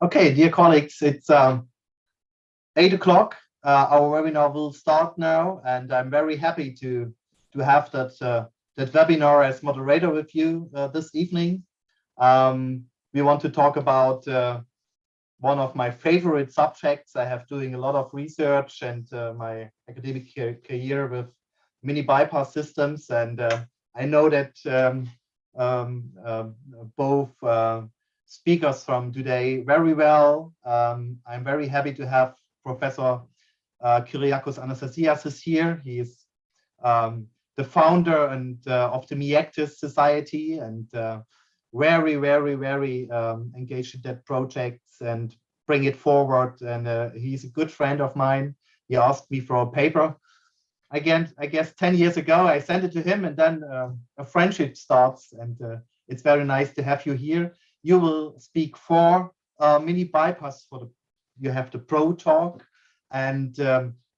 Okay, dear colleagues, it's 8 o'clock. Our webinar will start now, and I'm very happy to have that webinar as moderator with you this evening. We want to talk about one of my favorite subjects. I have doing a lot of research and my academic career with mini bypass systems, and I know that both speakers from today very well. I'm very happy to have Professor Kyriakos Anastasias is here. He is the founder and of the MIACTIS Society, and very engaged in that project and bring it forward. And he's a good friend of mine. He asked me for a paper. Again, I guess 10 years ago, I sent it to him, and then a friendship starts. And it's very nice to have you here. You will speak for mini bypass you have the pro talk, and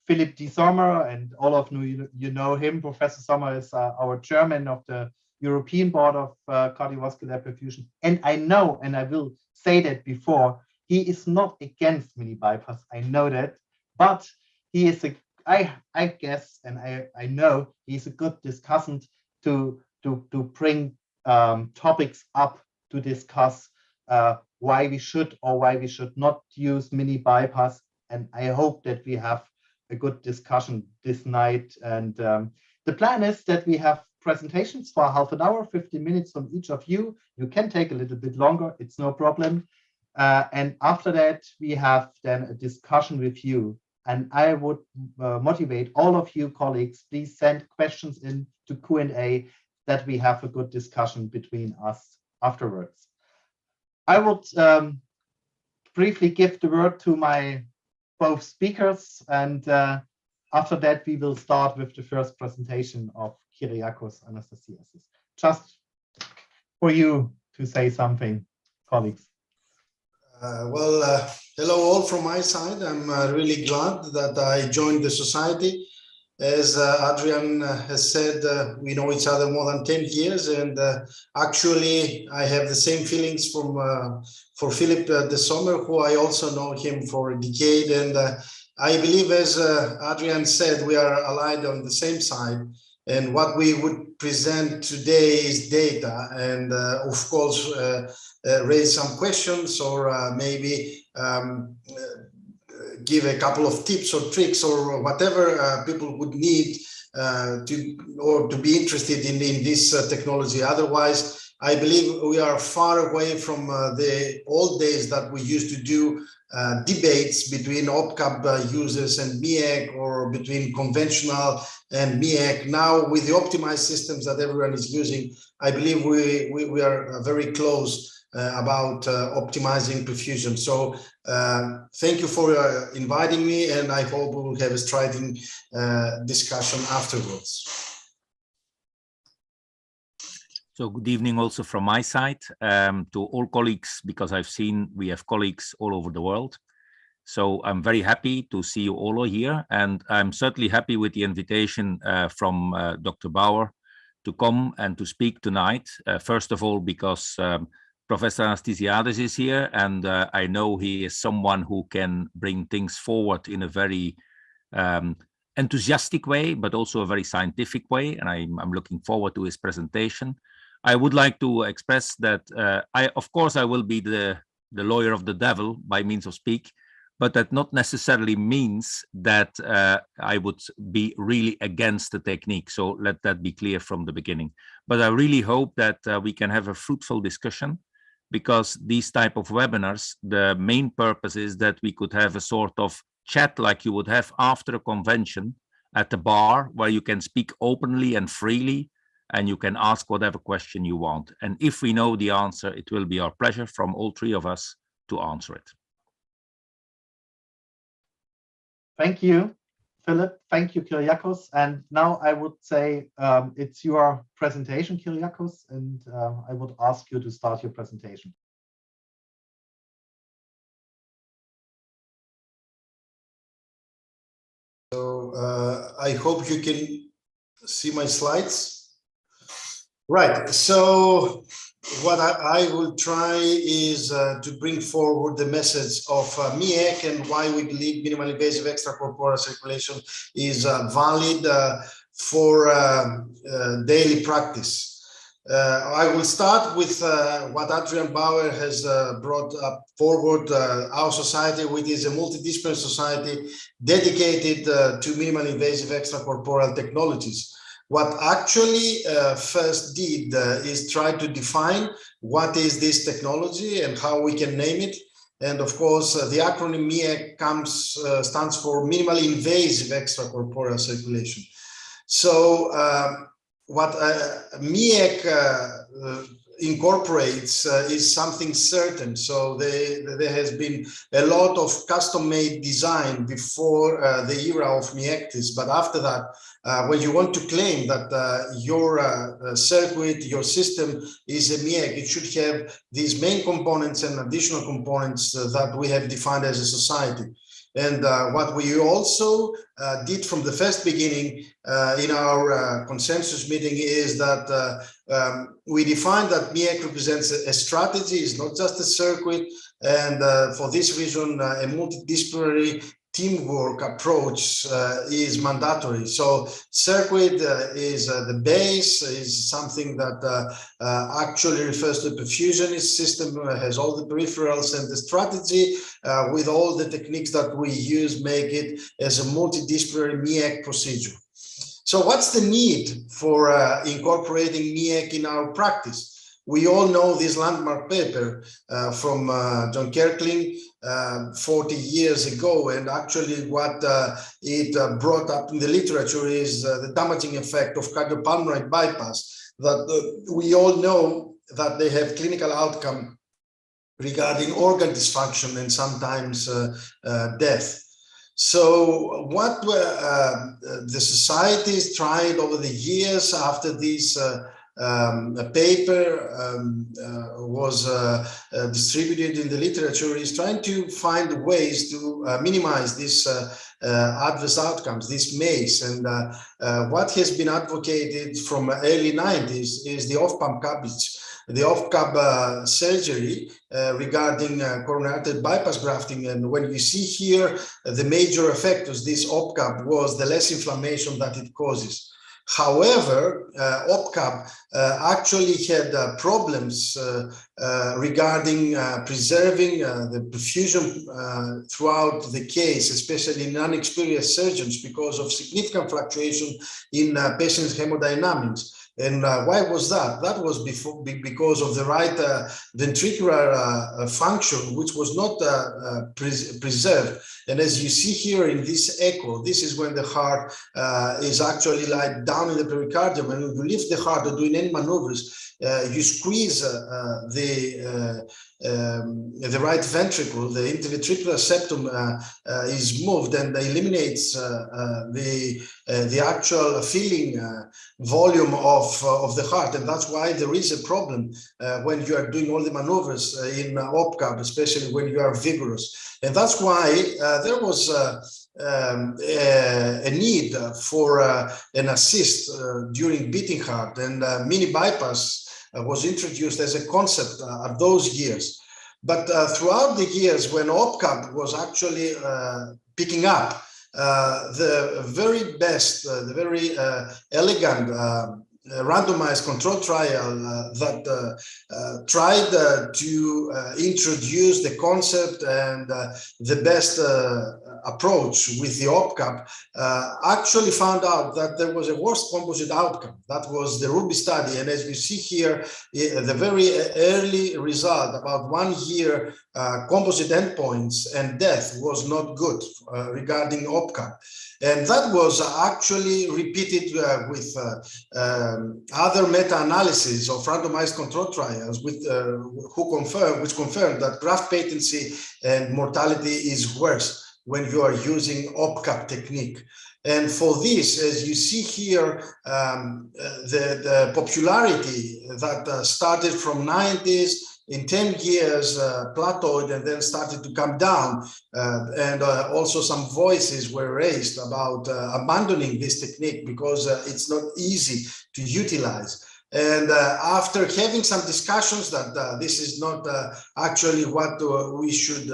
Philip D. Sommer, and all of you know him. Professor Sommer is our chairman of the European Board of Cardiovascular Perfusion. And I know, and I will say that before, he is not against mini bypass. I know that, but he is I guess, and I know he's a good discussant to bring topics up to discuss why we should or why we should not use mini bypass. And I hope that we have a good discussion this night. And the plan is that we have presentations for half an hour, 15 minutes from each of you. You can take a little bit longer, it's no problem. And after that, we have then a discussion with you. And I would motivate all of you colleagues, please send questions in to Q&A, that we have a good discussion between us afterwards. I would briefly give the word to my both speakers, and after that we will start with the first presentation of Kyriakos Anastasias. Just for you to say something, colleagues. Hello all from my side. I'm really glad that I joined the society. As Adrian has said, we know each other more than 10 years, and actually I have the same feelings for Philip de Sommer, who I also know him for a decade, and I believe, as Adrian said, we are allied on the same side, and what we would present today is data, and of course raise some questions, or maybe give a couple of tips or tricks or whatever people would need to be interested in this technology. Otherwise, I believe we are far away from the old days that we used to do debates between OPCAB users and MIAC, or between conventional and MIAC. Now, with the optimized systems that everyone is using, I believe we are very close about optimizing perfusion. So thank you for inviting me, and I hope we will have a striding discussion afterwards. So good evening also from my side to all colleagues, because I've seen we have colleagues all over the world. So I'm very happy to see you all here, and I'm certainly happy with the invitation from Dr. Bauer to come and to speak tonight. First of all, because Professor Anastasiades is here, and I know he is someone who can bring things forward in a very enthusiastic way, but also a very scientific way, and I'm looking forward to his presentation. I would like to express that of course I will be the lawyer of the devil by means of speak, but that not necessarily means that I would be really against the technique. So let that be clear from the beginning. But I really hope that we can have a fruitful discussion, because these type of webinars, the main purpose is that we could have a sort of chat like you would have after a convention at the bar, where you can speak openly and freely, and you can ask whatever question you want. And if we know the answer, it will be our pleasure from all three of us to answer it. Thank you, Philip. Thank you, Kyriakos. And now I would say it's your presentation, Kyriakos, and I would ask you to start your presentation. So I hope you can see my slides. Right, so what I will try is to bring forward the message of MIEC and why we believe minimally invasive extracorporeal circulation is valid for daily practice. I will start with what Adrian Bauer has brought up forward, our society, which is a multidisciplinary society dedicated to minimally invasive extracorporeal technologies. What actually first did is try to define what is this technology and how we can name it. And of course, the acronym MIEC stands for minimally invasive extracorporeal circulation. So what MIEC incorporates is something certain. So there has been a lot of custom-made design before the era of MIECTIS, but after that, when you want to claim that your circuit, your system is a MIEC, it should have these main components and additional components that we have defined as a society. And what we also did from the first beginning in our consensus meeting is that we defined that MIEC represents a strategy, is not just a circuit, and for this reason, a multidisciplinary teamwork approach is mandatory. So circuit is the base, is something that actually refers to a perfusionist system, has all the peripherals, and the strategy with all the techniques that we use make it as a multidisciplinary MIEC procedure. So what's the need for incorporating MIEC in our practice? We all know this landmark paper from John Kerkling 40 years ago, and actually what it brought up in the literature is the damaging effect of cardiopulmonary bypass, that we all know that they have clinical outcome regarding organ dysfunction and sometimes death. So what the societies tried over the years after this a paper was distributed in the literature is trying to find ways to minimize this adverse outcomes, this MACE. And what has been advocated from early 90s is the off-pump CABG, the off-CAB surgery regarding coronary artery bypass grafting. And when you see here, the major effect of this off-CAB was the less inflammation that it causes. However, OPCAB actually had problems regarding preserving the perfusion throughout the case, especially in unexperienced surgeons, because of significant fluctuation in patients' hemodynamics. And why was that? That was because of the right ventricular function, which was not preserved. And as you see here in this echo, this is when the heart is actually like down in the pericardium. And when you lift the heart or doing any maneuvers, you squeeze the right ventricle, the interventricular septum is moved and eliminates the actual filling volume of the heart. And that's why there is a problem when you are doing all the maneuvers in OPCAB, especially when you are vigorous. And that's why there was a need for an assist during beating heart, and mini bypass was introduced as a concept at those years. But throughout the years when OPCAB was actually picking up, the very best, the very elegant randomized control trial that tried to introduce the concept and the best approach with the OPCAB actually found out that there was a worse composite outcome. That was the Ruby study. And as you see here, the very early result, about 1 year composite endpoints and death was not good regarding OPCAB. And that was actually repeated with other meta-analysis of randomized control trials with, which confirmed that graft patency and mortality is worse when you are using OPCAB technique. And for this, as you see here, the popularity that started from 90s, in 10 years plateaued and then started to come down, and also some voices were raised about abandoning this technique because it's not easy to utilize. And after having some discussions that this is not actually what we should,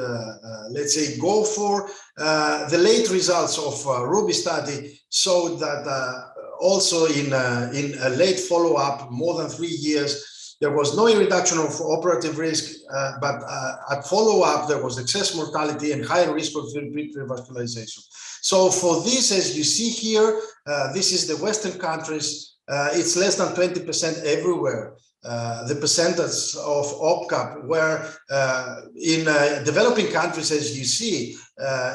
let's say, go for, the late results of Ruby study showed that also in a late follow-up, more than 3 years, there was no reduction of operative risk, but at follow-up, there was excess mortality and higher risk of repeat revascularization. So for this, as you see here, this is the Western countries. It's less than 20% everywhere. The percentage of OPCAP, where in developing countries, as you see,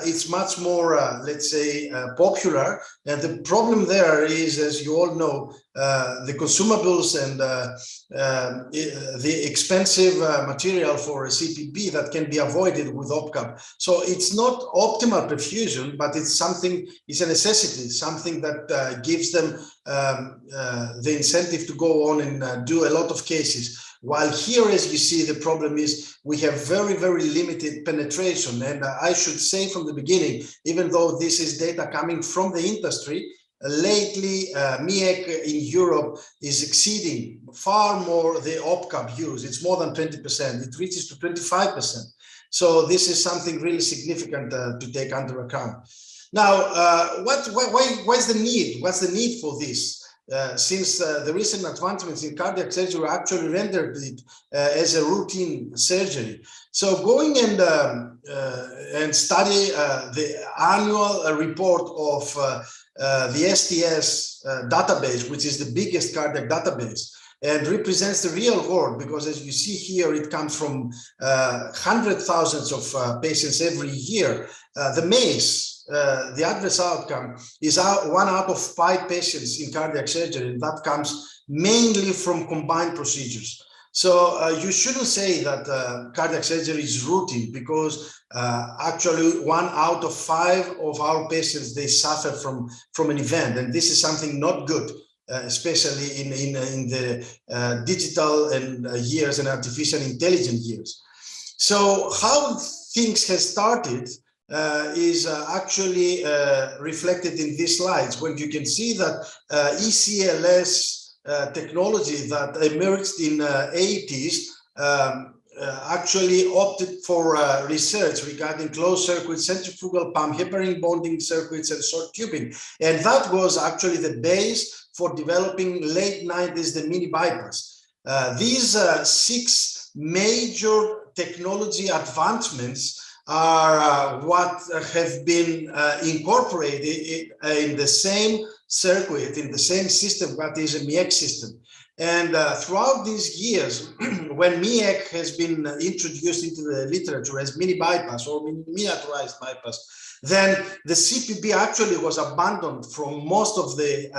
it's much more, let's say, popular. And the problem there is, as you all know, the consumables and the expensive material for a CPB that can be avoided with OPCAP. So it's not optimal perfusion, but it's something, it's a necessity, something that gives them the incentive to go on and do a lot of cases. While here, as you see, the problem is we have very, very limited penetration. And I should say from the beginning, even though this is data coming from the industry, lately MIEC in Europe is exceeding far more the OPCAP use. It's more than 20%. It reaches to 25%. So this is something really significant to take under account. Now, what's the need? What's the need for this? Since the recent advancements in cardiac surgery actually rendered it as a routine surgery. So going and study the annual report of the STS database, which is the biggest cardiac database, and represents the real world, because as you see here, it comes from hundreds of thousands of patients every year. The MACE, the adverse outcome, is 1 out of 5 patients in cardiac surgery, and that comes mainly from combined procedures. So you shouldn't say that cardiac surgery is routine, because actually 1 out of 5 of our patients, they suffer from an event, and this is something not good. Especially in the digital and years and artificial intelligence years. So how things have started is actually reflected in these slides, when you can see that ECLS technology that emerged in the 80s actually opted for research regarding closed circuit, centrifugal pump, heparin bonding circuits, and short tubing. And that was actually the base for developing late 90s, the mini bypass. These 6 major technology advancements are what have been incorporated in the same circuit, in the same system that is a MIEC system. And throughout these years, when MIEC has been introduced into the literature as mini bypass or miniaturized bypass, then the CPB actually was abandoned from most of the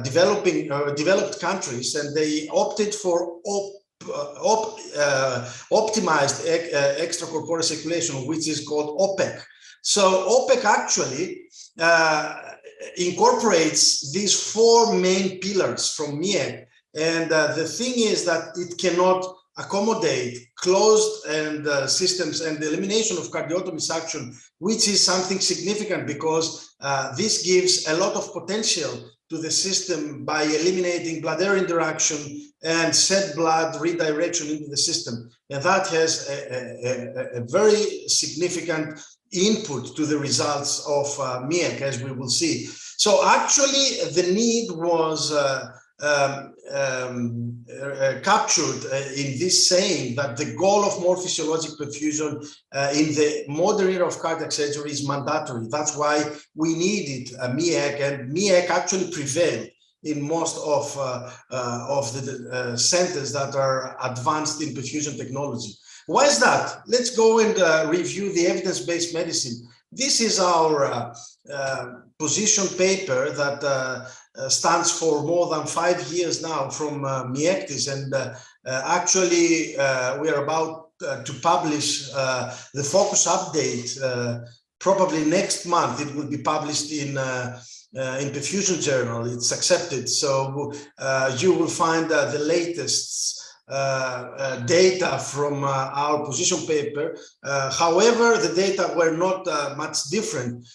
developed countries, and they opted for optimized extracorporeal circulation, which is called OPEC. So OPEC actually incorporates these 4 main pillars from MIEC. And the thing is that it cannot accommodate closed and systems and the elimination of cardiotomy suction, which is something significant, because this gives a lot of potential to the system by eliminating blood-air interaction and set blood redirection into the system. And that has a very significant input to the results of MIEC, as we will see. So actually the need was captured in this saying that the goal of more physiologic perfusion in the modern era of cardiac surgery is mandatory. That's why we needed MIEC, and MIEC actually prevailed in most of the centers that are advanced in perfusion technology. Why is that? Let's go and review the evidence-based medicine. This is our position paper that stands for more than 5 years now from MIECTIS, and actually we are about to publish the focus update. Probably next month it will be published in Perfusion Journal. It's accepted, so you will find the latest data from our position paper. However, the data were not much different.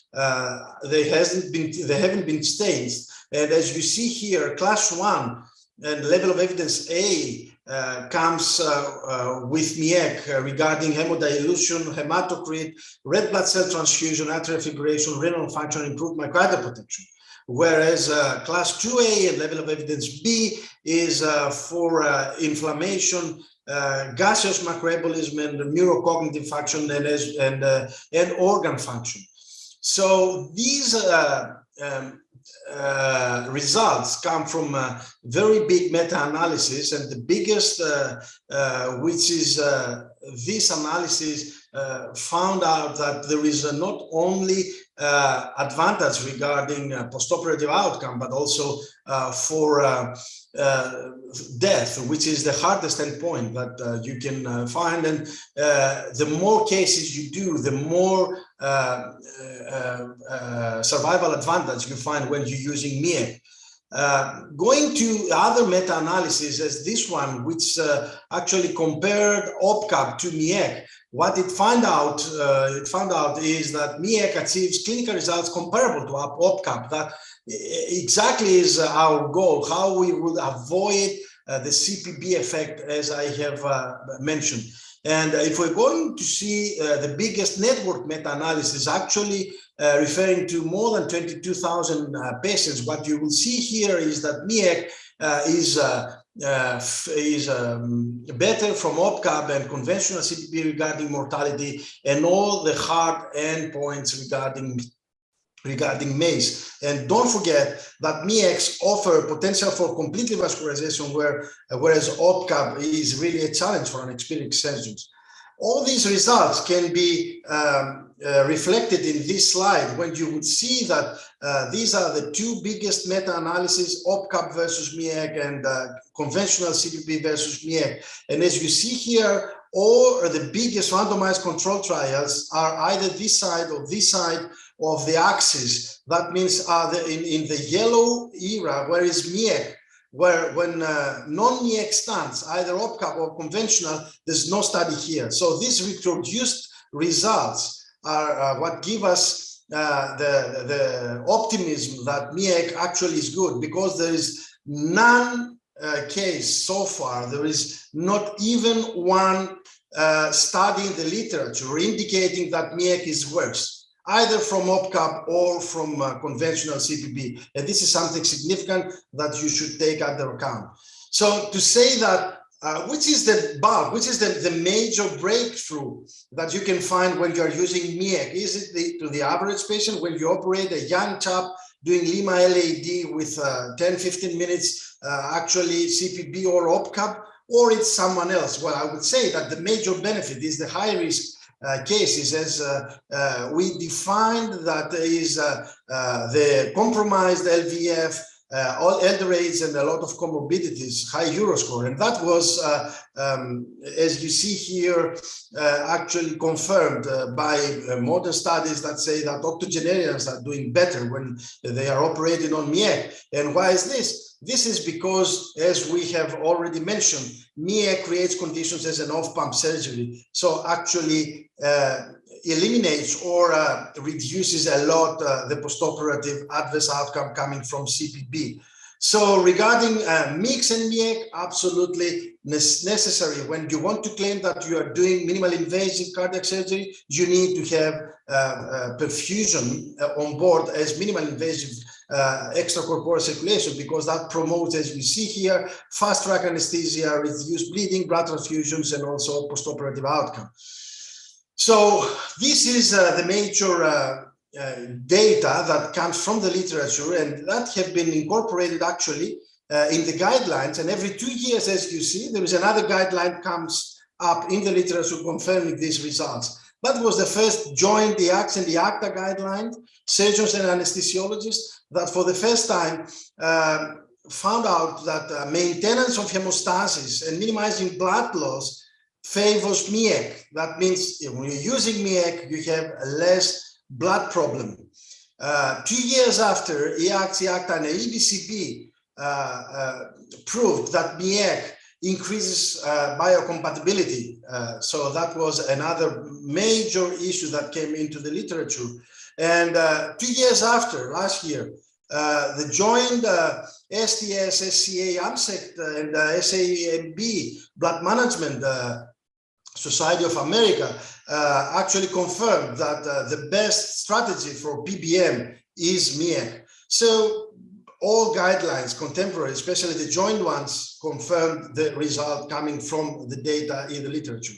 They haven't been changed. And as you see here, class 1 and level of evidence A comes with MEAC regarding hemodilution, hematocrit, red blood cell transfusion, atrial fibrillation, renal function, improved myocardial protection. Whereas class 2A and level of evidence B is for inflammation, gaseous microembolism, and neurocognitive function and organ function. So these results come from a very big meta-analysis, and the biggest, which is this analysis found out that there is not only advantage regarding postoperative outcome, but also for death, which is the hardest endpoint that you can find. And the more cases you do, the more survival advantage you find when you're using MEAC. Going to other meta-analysis as this one, which actually compared OPCAP to MEAC, what it found out is that MEAC achieves clinical results comparable to OPCAP. That exactly is our goal, how we would avoid the CPB effect, as I have mentioned. And if we're going to see the biggest network meta-analysis, actually referring to more than 22,000 patients, what you will see here is that MEAC is better from OPCAP and conventional CPB regarding mortality and all the hard endpoints regarding MACE. And don't forget that MEACs offer potential for complete vascularization, whereas OPCAP is really a challenge for inexperienced surgeons. All these results can be reflected in this slide, when you would see that these are the two biggest meta-analyses, OPCAP versus MEAC and conventional CPB versus MEAC. And as you see here, all the biggest randomized control trials are either this side or this side of the axis. That means in the yellow era, where is MEAC, when non-MEAC stands, either OPCAP or conventional, there's no study here. So these reproduced results are what give us the optimism that MEAC actually is good, because there is none case so far, there is not even one study in the literature indicating that MEAC is worse, either from OPCAP or from conventional CPB. And this is something significant that you should take under account. So to say that, which is the bulk, which is the major breakthrough that you can find when you're using MEAC? Is it to the average patient when you operate a young chap doing Lima LAD with 10-15 minutes actually CPB or OPCAP, or it's someone else? Well, I would say that the major benefit is the high risk cases, as we defined that is the compromised LVF, all elder age and a lot of comorbidities, high Euroscore. And that was, as you see here, actually confirmed by modern studies that say that octogenarians are doing better when they are operating on MEAC. And why is this? This is because, as we have already mentioned, MEAC creates conditions as an off-pump surgery. So actually eliminates or reduces a lot the postoperative adverse outcome coming from CPB. So regarding mix and MEAC, absolutely necessary. When you want to claim that you are doing minimal invasive cardiac surgery, you need to have perfusion on board as minimal invasive extracorporeal circulation, because that promotes, as we see here, fast track anesthesia, reduced bleeding, blood transfusions, and also postoperative outcome. So this is the major data that comes from the literature, and that have been incorporated actually in the guidelines. And every 2 years, as you see, there is another guideline comes up in the literature confirming these results. That was the first joint EACTS and EACTA guideline, surgeons and anesthesiologists, that for the first time found out that maintenance of hemostasis and minimizing blood loss favors MEAC. That means when you're using MEAC, you have less blood problem. 2 years after, EACTS, EACTA, and EBCP proved that MEAC increases biocompatibility. So that was another major issue that came into the literature. And 2 years after, last year, The joint STS, SCA, AMSECT, and SAMB Blood Management Society of America actually confirmed that the best strategy for PBM is MEAC. So all guidelines, contemporary, especially the joint ones, confirmed the result coming from the data in the literature.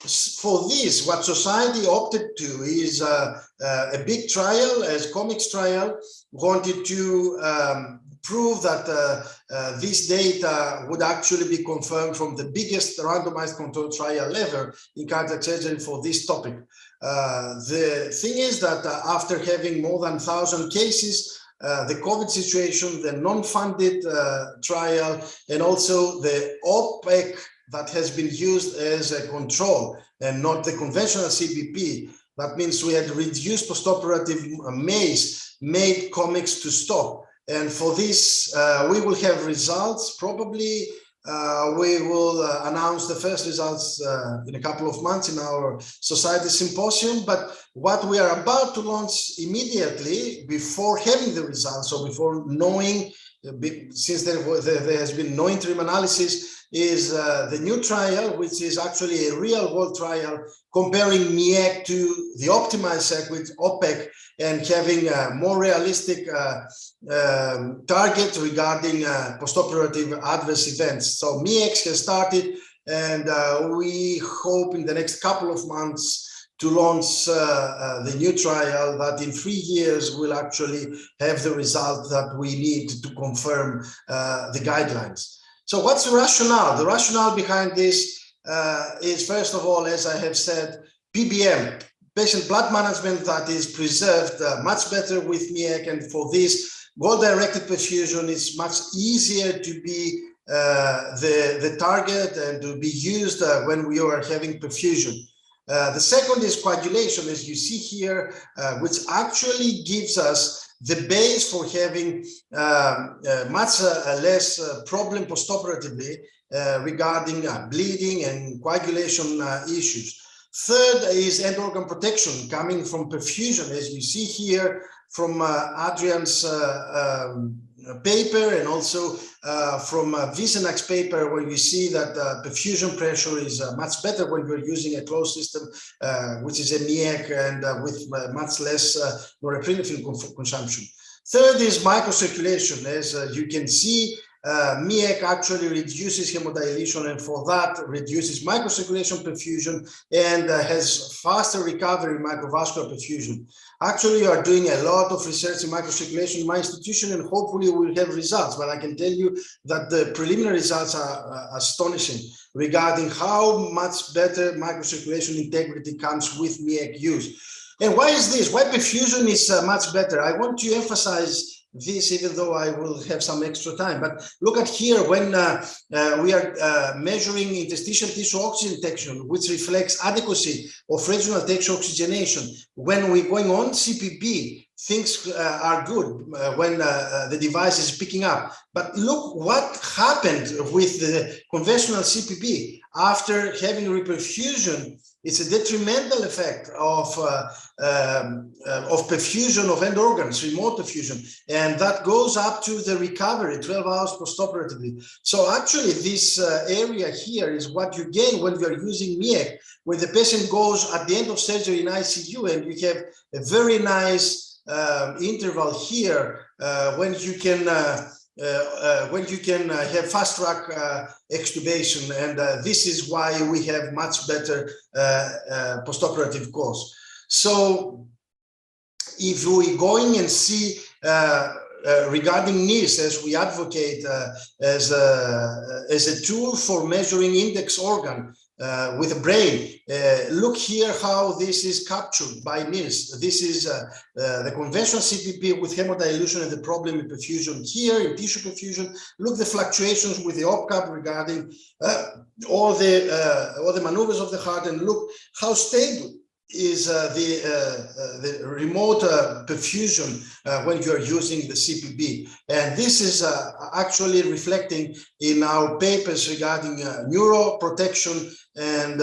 For this, what society opted to is a big trial, as COMICS trial, wanted to prove that this data would actually be confirmed from the biggest randomized controlled trial ever in cardiac surgery for this topic. The thing is that after having more than 1,000 cases, the COVID situation, the non-funded trial, and also the OPEC that has been used as a control and not the conventional CBP, that means we had reduced postoperative MACE, made COMICS to stop. And for this, we will have results. Probably we will announce the first results in a couple of months in our society symposium. But what we are about to launch immediately before having the results, or before knowing, since there has been no interim analysis, is the new trial, which is actually a real-world trial comparing MEAC to the optimized sec with OPEC and having a more realistic target regarding postoperative adverse events. So MEAC has started, and we hope in the next couple of months to launch the new trial that in 3 years will actually have the result that we need to confirm the guidelines. So what's the rationale? The rationale behind this is, first of all, as I have said, PBM, patient blood management, that is preserved much better with MEAC, and for this, goal-directed perfusion is much easier to be the target and to be used when we are having perfusion. The second is coagulation, as you see here, which actually gives us the base for having much less problem postoperatively regarding bleeding and coagulation issues. Third is end organ protection coming from perfusion, as you see here from Adrian's paper, and also from Wiesenach's paper, where you see that perfusion pressure is much better when you're using a closed system, which is a MEAC, and with much less norepinephrine consumption. Third is microcirculation. As you can see, MEAC actually reduces hemodilution, and for that reduces microcirculation perfusion and has faster recovery in microvascular perfusion. Actually, we are doing a lot of research in microcirculation in my institution, and hopefully we'll have results, but I can tell you that the preliminary results are astonishing regarding how much better microcirculation integrity comes with MEAC use. And why is this? Why perfusion is much better? I want to emphasize this, even though I will have some extra time. But look at here, when we are measuring interstitial tissue oxygen tension, which reflects adequacy of regional tissue oxygenation. When we're going on CPP, things are good when the device is picking up. But look what happened with the conventional CPP after having reperfusion. It's a detrimental effect of perfusion of end organs, remote perfusion, and that goes up to the recovery 12 hours postoperatively. So actually this area here is what you gain when you are using MEAC, when the patient goes at the end of surgery in ICU, and you have a very nice interval here when you can have fast track extubation, and this is why we have much better postoperative course. So if we going and see regarding NIRS, as we advocate as a tool for measuring index organ with a brain, look here how this is captured by NIRS. This is the conventional CPP with hemodilution and the problem in perfusion. Here in tissue perfusion, look the fluctuations with the OPCAP regarding all the maneuvers of the heart, and look how stable is the remote perfusion when you are using the CPB. And this is actually reflecting in our papers regarding neuroprotection and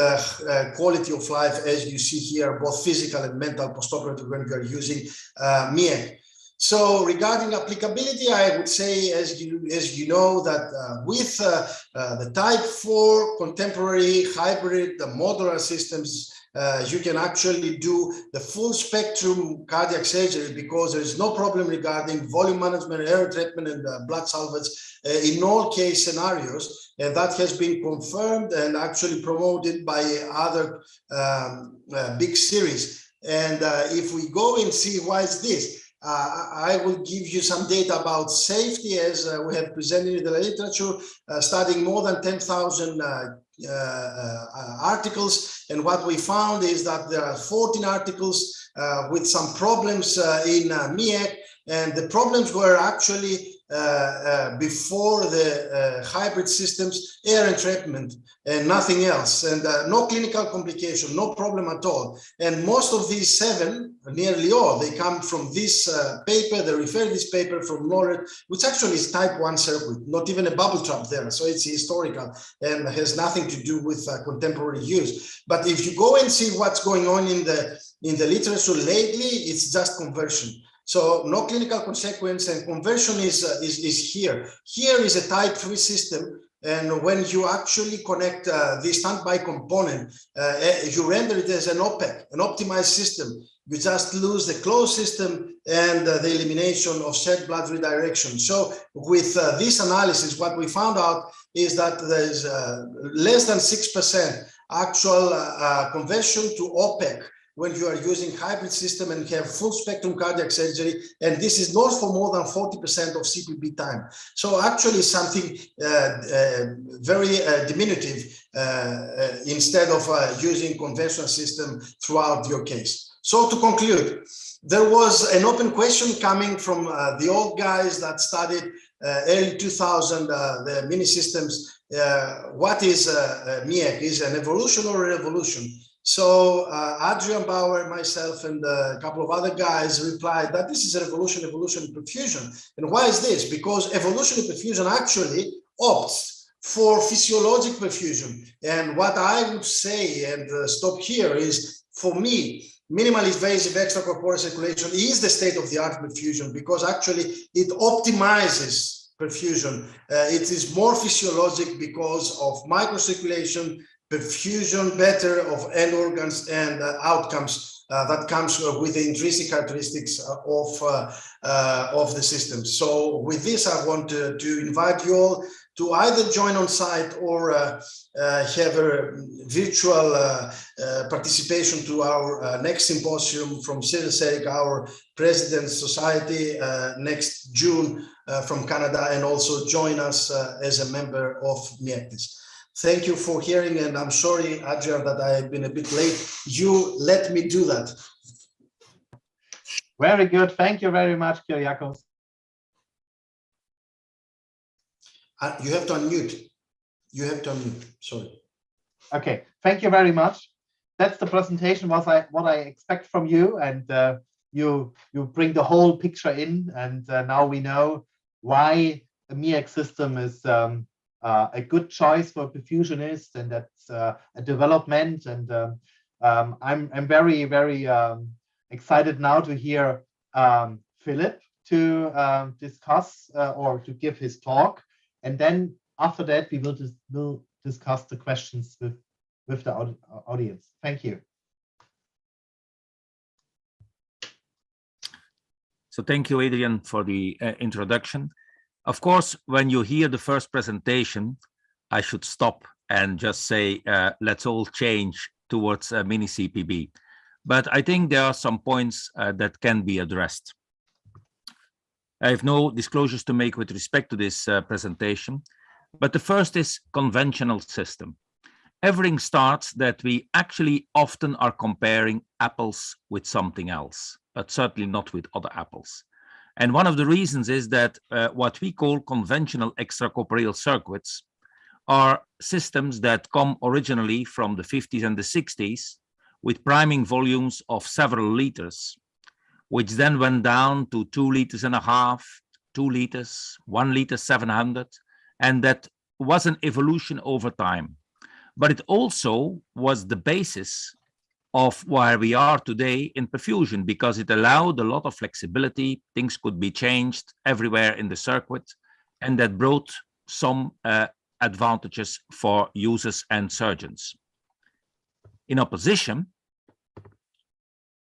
quality of life, as you see here, both physical and mental postoperative when you are using MEAC. So regarding applicability, I would say, as you know, that with the type 4 contemporary hybrid modular systems, you can actually do the full spectrum cardiac surgery, because there is no problem regarding volume management, error treatment, and blood salvage in all case scenarios. And that has been confirmed and actually promoted by other big series. And if we go and see why is this, I will give you some data about safety, as we have presented in the literature, studying more than 10,000 articles. And what we found is that there are 14 articles with some problems in MIEC, and the problems were actually before the hybrid systems, air entrapment and nothing else, and no clinical complication, no problem at all. And most of these 7, nearly all, they come from this paper. They refer this paper from Laureate, which actually is type 1 circuit, not even a bubble trap there. So it's historical and has nothing to do with contemporary use. But if you go and see what's going on in the literature lately, it's just conversion. So no clinical consequence, and conversion is here. Here is a type 3 system, and when you actually connect the standby component, you render it as an OPEC, an optimized system. You just lose the closed system and the elimination of shed blood redirection. So with this analysis, what we found out is that there's less than 6% actual conversion to OPEC when you are using hybrid system and have full spectrum cardiac surgery, and this is not for more than 40% of CPB time. So actually something very diminutive instead of using conventional system throughout your case. So to conclude, there was an open question coming from the old guys that studied early 2000, the mini systems. What is MIEC? Is an evolution or a revolution? So Adrian Bauer, myself, and a couple of other guys replied that this is a revolution in perfusion. And why is this? Because evolution in perfusion actually opts for physiologic perfusion. And what I would say, and stop here, is for me, minimally invasive extracorporeal circulation is the state-of-the-art perfusion, because actually it optimizes perfusion. It is more physiologic because of microcirculation, perfusion better of end organs, and outcomes that comes with the intrinsic characteristics of the system. So with this, I want to invite you all to either join on site or have a virtual participation to our next symposium from Cyril Serik, our President's Society, next June from Canada, and also join us as a member of MIECTIS. Thank you for hearing, and I'm sorry, Adrian, that I've been a bit late. You let me do that. Very good. Thank you very much, Kyriakos. You have to unmute. You have to unmute. Sorry. Okay. Thank you very much. That's the presentation. What I expect from you, and you bring the whole picture in. And now we know why the MIEC system is a good choice for perfusionists, and that's a development. And I'm very excited now to hear Philip to discuss or to give his talk, and then after that we will discuss the questions with the audience. Thank you. So thank you, Adrian, for the introduction. Of course, when you hear the first presentation, I should stop and just say, let's all change towards a mini CPB. But I think there are some points that can be addressed. I have no disclosures to make with respect to this presentation, but the first is conventional system. Everything starts that we actually often are comparing apples with something else, but certainly not with other apples. And one of the reasons is that what we call conventional extracorporeal circuits are systems that come originally from the 50s and the 60s with priming volumes of several liters, which then went down to 2.5 liters, 2 liters, 1 liter 700, and that was an evolution over time. But it also was the basis of where we are today in perfusion, because it allowed a lot of flexibility. Things could be changed everywhere in the circuit, and that brought some advantages for users and surgeons. In opposition,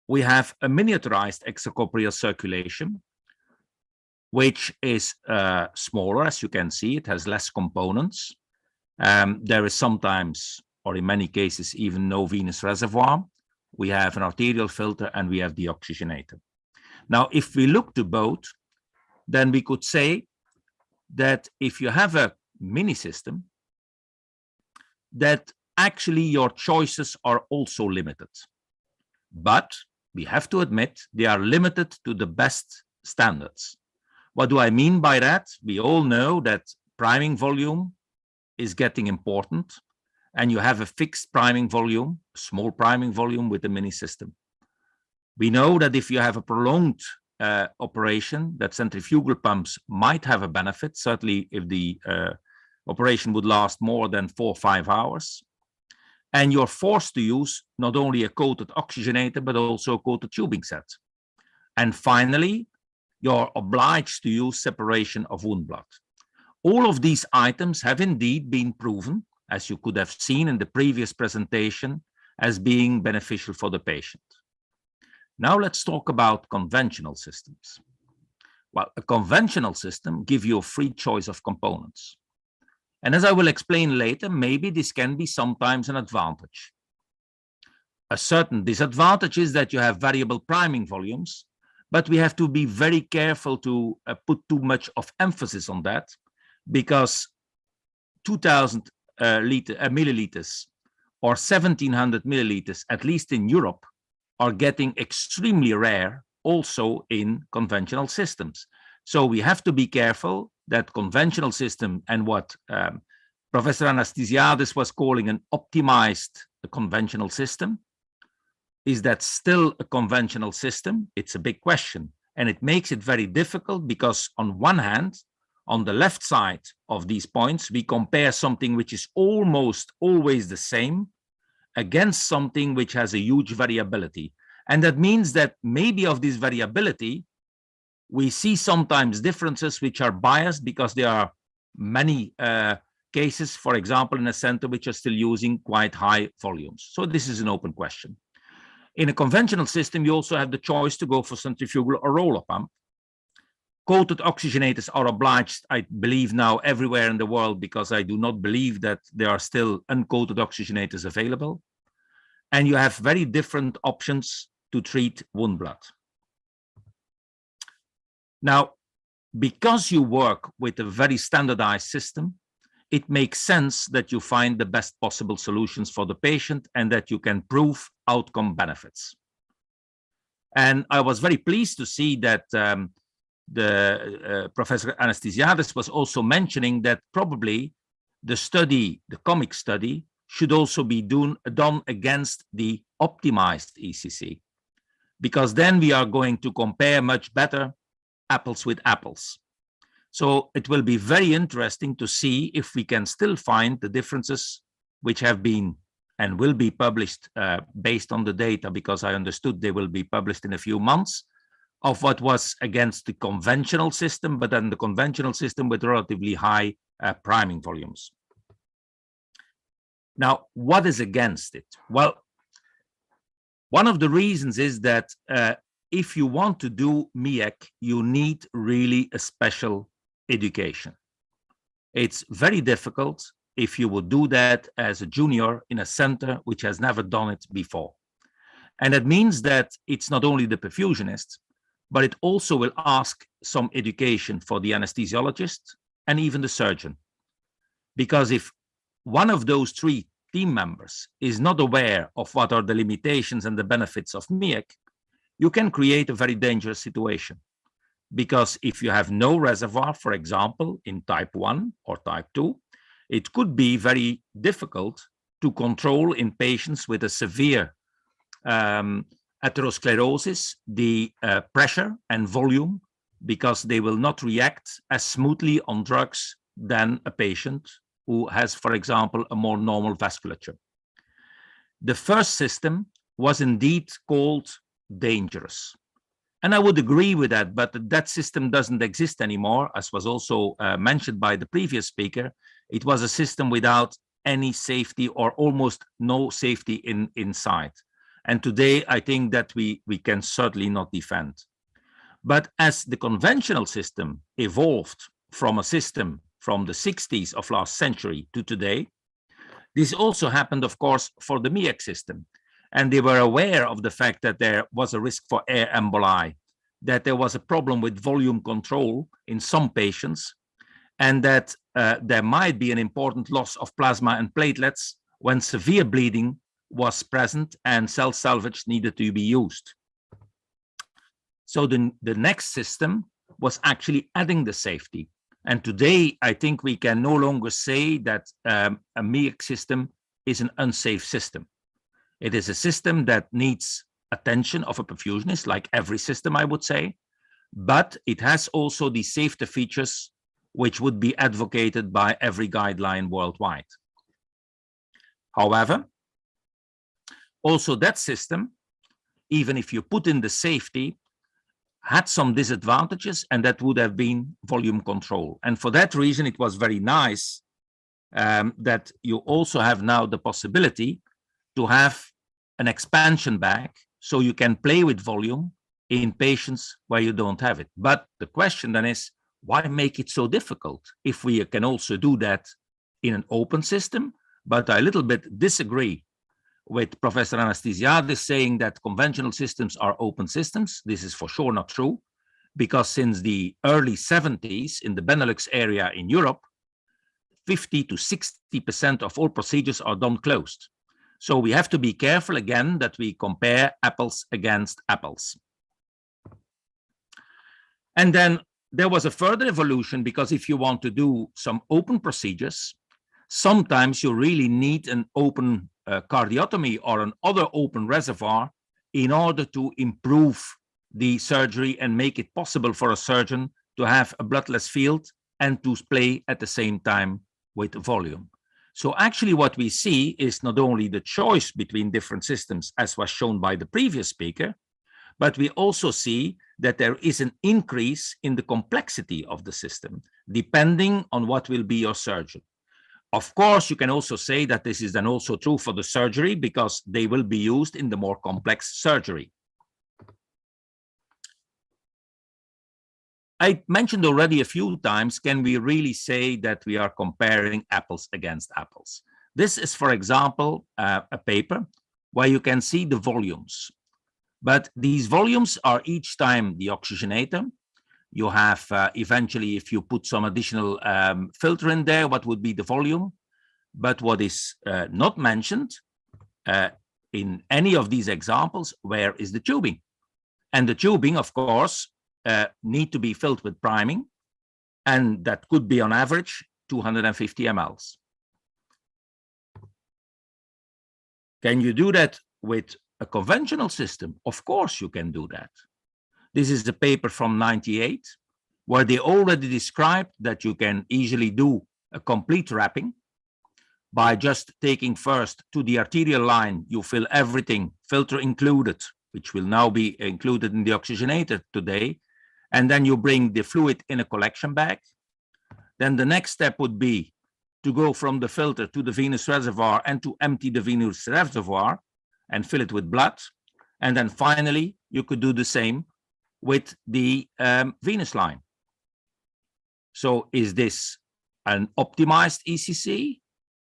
we have a miniaturized extracorporeal circulation, which is smaller, as you can see. It has less components. There is sometimes, or in many cases, even no venous reservoir. We have an arterial filter and we have the oxygenator. Now, if we look to both, then we could say that if you have a mini system, that actually your choices are also limited. But we have to admit they are limited to the best standards. What do I mean by that? We all know that priming volume is getting important, and you have a fixed priming volume, small priming volume with the mini system. We know that if you have a prolonged operation, that centrifugal pumps might have a benefit, certainly if the operation would last more than 4 or 5 hours. And you're forced to use not only a coated oxygenator, but also a coated tubing set. And finally, you're obliged to use separation of wound blood. All of these items have indeed been proven, as you could have seen in the previous presentation, as being beneficial for the patient. Now let's talk about conventional systems. Well, a conventional system gives you a free choice of components. And as I will explain later, maybe this can be sometimes an advantage. A certain disadvantage is that you have variable priming volumes, but we have to be very careful to put too much of emphasis on that, because 2000 milliliters or 1700 milliliters, at least in Europe, are getting extremely rare also in conventional systems. So we have to be careful that conventional system and what Professor Anastasiades was calling an optimized conventional system, is that still a conventional system? It's a big question. And it makes it very difficult because on one hand, on the left side of these points, we compare something which is almost always the same against something which has a huge variability. And that means that maybe of this variability, we see sometimes differences which are biased because there are many cases, for example, in a center which are still using quite high volumes. So this is an open question. In a conventional system, you also have the choice to go for centrifugal or roller pump. Coated oxygenators are obliged, I believe now, everywhere in the world, because I do not believe that there are still uncoated oxygenators available. And you have very different options to treat wound blood. Now, because you work with a very standardized system, it makes sense that you find the best possible solutions for the patient and that you can prove outcome benefits. And I was very pleased to see that Professor Anastasiades was also mentioning that probably the study, the comic study, should also be done against the optimized ECC, because then we are going to compare much better apples with apples. So it will be very interesting to see if we can still find the differences which have been and will be published based on the data, because I understood they will be published in a few months, of what was against the conventional system, but then the conventional system with relatively high priming volumes. Now, what is against it? Well, one of the reasons is that if you want to do MEAC, you need really a special education. It's very difficult if you would do that as a junior in a center which has never done it before. And that means that it's not only the perfusionist, but it also will ask some education for the anesthesiologist and even the surgeon. Because if one of those three team members is not aware of what are the limitations and the benefits of MEAC, you can create a very dangerous situation. Because if you have no reservoir, for example, in type 1 or type 2, it could be very difficult to control in patients with a severe atherosclerosis, the pressure and volume, because they will not react as smoothly on drugs than a patient who has, for example, a more normal vasculature. The first system was indeed called dangerous. And I would agree with that, but that system doesn't exist anymore, as was also mentioned by the previous speaker. It was a system without any safety or almost no safety inside. And today, I think that we can certainly not defend. But as the conventional system evolved from a system from the 60s of last century to today, this also happened, of course, for the MEAC system. And they were aware of the fact that there was a risk for air emboli, that there was a problem with volume control in some patients, and that there might be an important loss of plasma and platelets when severe bleeding was present and cell salvage needed to be used. So the next system was actually adding the safety. And today, I think we can no longer say that a MEAC system is an unsafe system. It is a system that needs attention of a perfusionist, like every system, I would say, but it has also the safety features which would be advocated by every guideline worldwide. However, also that system, even if you put in the safety, had some disadvantages, and that would have been volume control. And for that reason, it was very nice that you also have now the possibility to have an expansion bag, so you can play with volume in patients where you don't have it. But the question then is, why make it so difficult if we can also do that in an open system? But I a little bit disagree with Professor Anastasiadis saying that conventional systems are open systems. This is for sure not true, because since the early 70s in the Benelux area in Europe, 50 to 60% of all procedures are done closed. So we have to be careful again that we compare apples against apples. And then there was a further evolution, because if you want to do some open procedures, sometimes you really need an open cardiotomy or an other open reservoir in order to improve the surgery and make it possible for a surgeon to have a bloodless field and to play at the same time with volume. So actually what we see is not only the choice between different systems, as was shown by the previous speaker, but we also see that there is an increase in the complexity of the system, depending on what will be your surgeon. Of course, you can also say that this is then also true for the surgery, because they will be used in the more complex surgery. I mentioned already a few times, can we really say that we are comparing apples against apples? This is, for example, a paper where you can see the volumes. But these volumes are each time the oxygenator. You have eventually, if you put some additional filter in there, what would be the volume? But what is not mentioned in any of these examples, where is the tubing? And the tubing, of course, need to be filled with priming, and that could be on average 250 mLs. Can you do that with a conventional system? Of course you can do that. This is the paper from '98, where they already described that you can easily do a complete wrapping by just taking first to the arterial line, you fill everything, filter included, which will now be included in the oxygenator today, and then you bring the fluid in a collection bag. Then the next step would be to go from the filter to the venous reservoir and to empty the venous reservoir and fill it with blood. And then finally, you could do the same with the venous line. So is this an optimized ECC?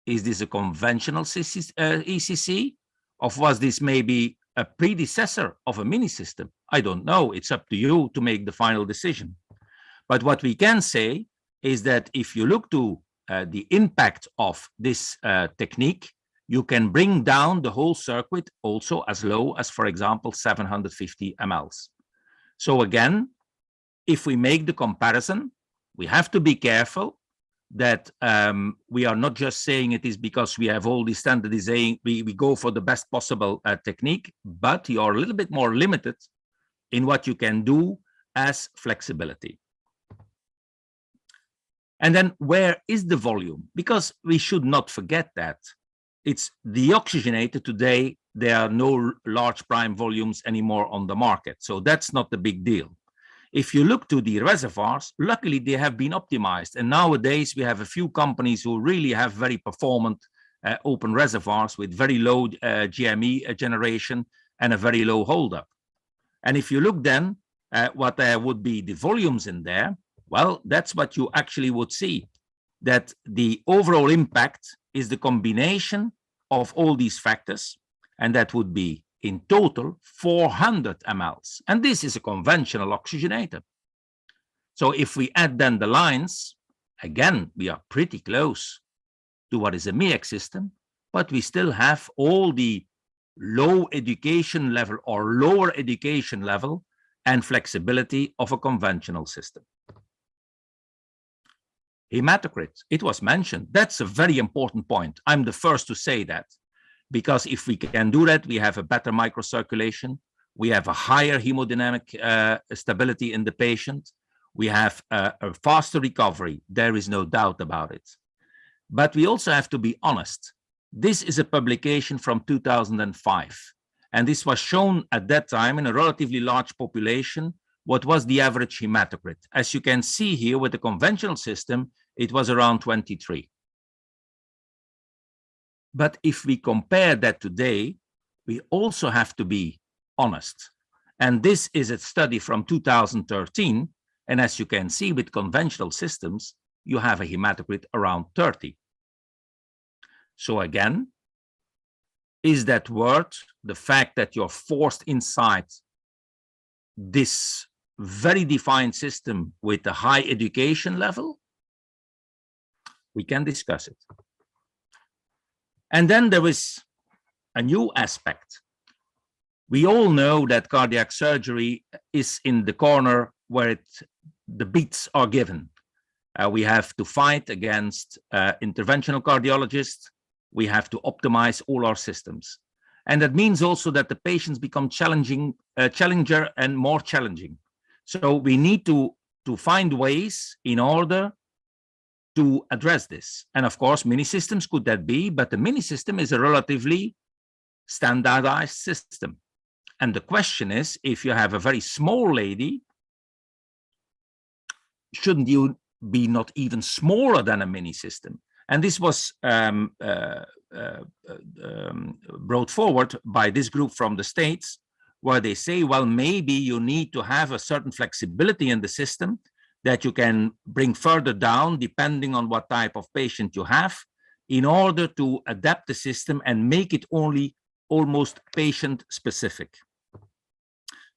Is this a conventional ECC? Or was this maybe a predecessor of a mini system? I don't know. It's up to you to make the final decision. But what we can say is that if you look to the impact of this technique, you can bring down the whole circuit also as low as, for example, 750 mLs. So again, if we make the comparison, we have to be careful that we are not just saying it is because we have all the standardization, we go for the best possible technique, but you are a little bit more limited in what you can do as flexibility. And then where is the volume? Because we should not forget that it's the oxygenator today there are no large prime volumes anymore on the market. So that's not the big deal. If you look to the reservoirs, luckily they have been optimized. And nowadays we have a few companies who really have very performant open reservoirs with very low GME generation and a very low holdup. And if you look then at what would be the volumes in there, well, that's what you actually would see, that the overall impact is the combination of all these factors, and that would be in total 400 mLs. And this is a conventional oxygenator. So if we add then the lines, again, we are pretty close to what is a MEAC system, but we still have all the low education level or lower education level and flexibility of a conventional system. Haematocrit, it was mentioned. That's a very important point. I'm the first to say that, because if we can do that, we have a better microcirculation, we have a higher hemodynamic stability in the patient, we have a faster recovery. There is no doubt about it. But we also have to be honest. This is a publication from 2005, and this was shown at that time in a relatively large population. What was the average hematocrit? As you can see here with the conventional system, it was around 23. But if we compare that today, we also have to be honest. And this is a study from 2013. And as you can see with conventional systems, you have a hematocrit around 30. So again, is that worth the fact that you're forced inside this very defined system with a high education level? We can discuss it. And then there is a new aspect. We all know that cardiac surgery is in the corner where the beats are given. We have to fight against interventional cardiologists. We have to optimize all our systems. And that means also that the patients become challenger and more challenging. So we need to find ways in order to address this. And of course, mini systems could that be, but the mini system is a relatively standardized system. And the question is, if you have a very small lady, shouldn't you be not even smaller than a mini system? And this was brought forward by this group from the States, where they say, well, maybe you need to have a certain flexibility in the system that you can bring further down depending on what type of patient you have, in order to adapt the system and make it only almost patient specific.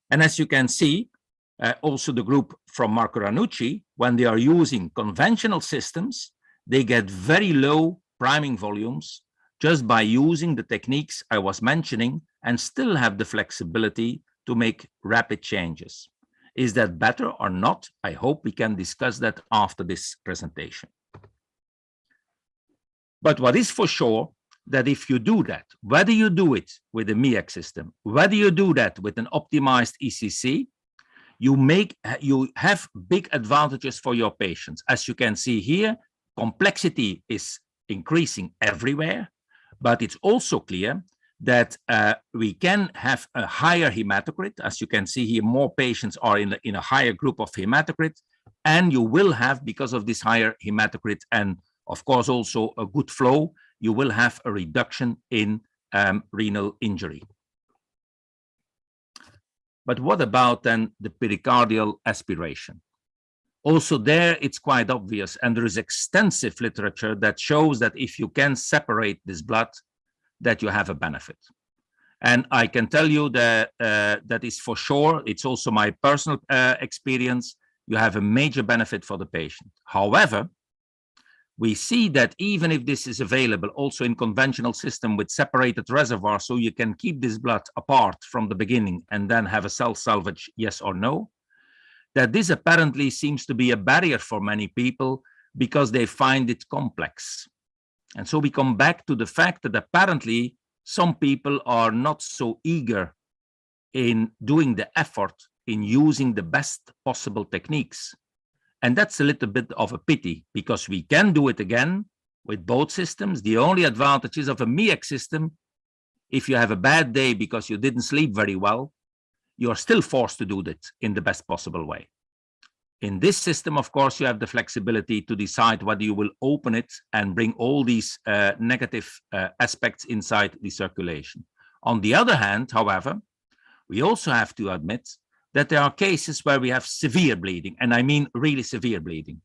And as you can see, also the group from Marco Ranucci, when they are using conventional systems, they get very low priming volumes just by using the techniques I was mentioning and still have the flexibility to make rapid changes. Is that better or not? I hope we can discuss that after this presentation. But what is for sure, that if you do that, whether you do it with a MEAC system, whether you do that with an optimized ECC, you have big advantages for your patients. As you can see here, complexity is increasing everywhere, but it's also clear that we can have a higher hematocrit. As you can see here, more patients are in a higher group of hematocrit, and you will have, because of this higher hematocrit and of course also a good flow, you will have a reduction in renal injury. But what about then the pericardial aspiration? Also there, it's quite obvious, and there is extensive literature that shows that if you can separate this blood, that you have a benefit. And I can tell you that that is for sure. It's also my personal experience. You have a major benefit for the patient. However, we see that even if this is available also in conventional system with separated reservoir, so you can keep this blood apart from the beginning and then have a cell salvage, yes or no, that this apparently seems to be a barrier for many people because they find it complex. And so we come back to the fact that apparently some people are not so eager in doing the effort in using the best possible techniques. And that's a little bit of a pity, because we can do it again with both systems. The only advantages of a MEAC system If you have a bad day because you didn't sleep very well, you're still forced to do that in the best possible way. In this system, of course, you have the flexibility to decide whether you will open it and bring all these negative aspects inside the circulation. On the other hand, however, we also have to admit that there are cases where we have severe bleeding, and I mean really severe bleeding.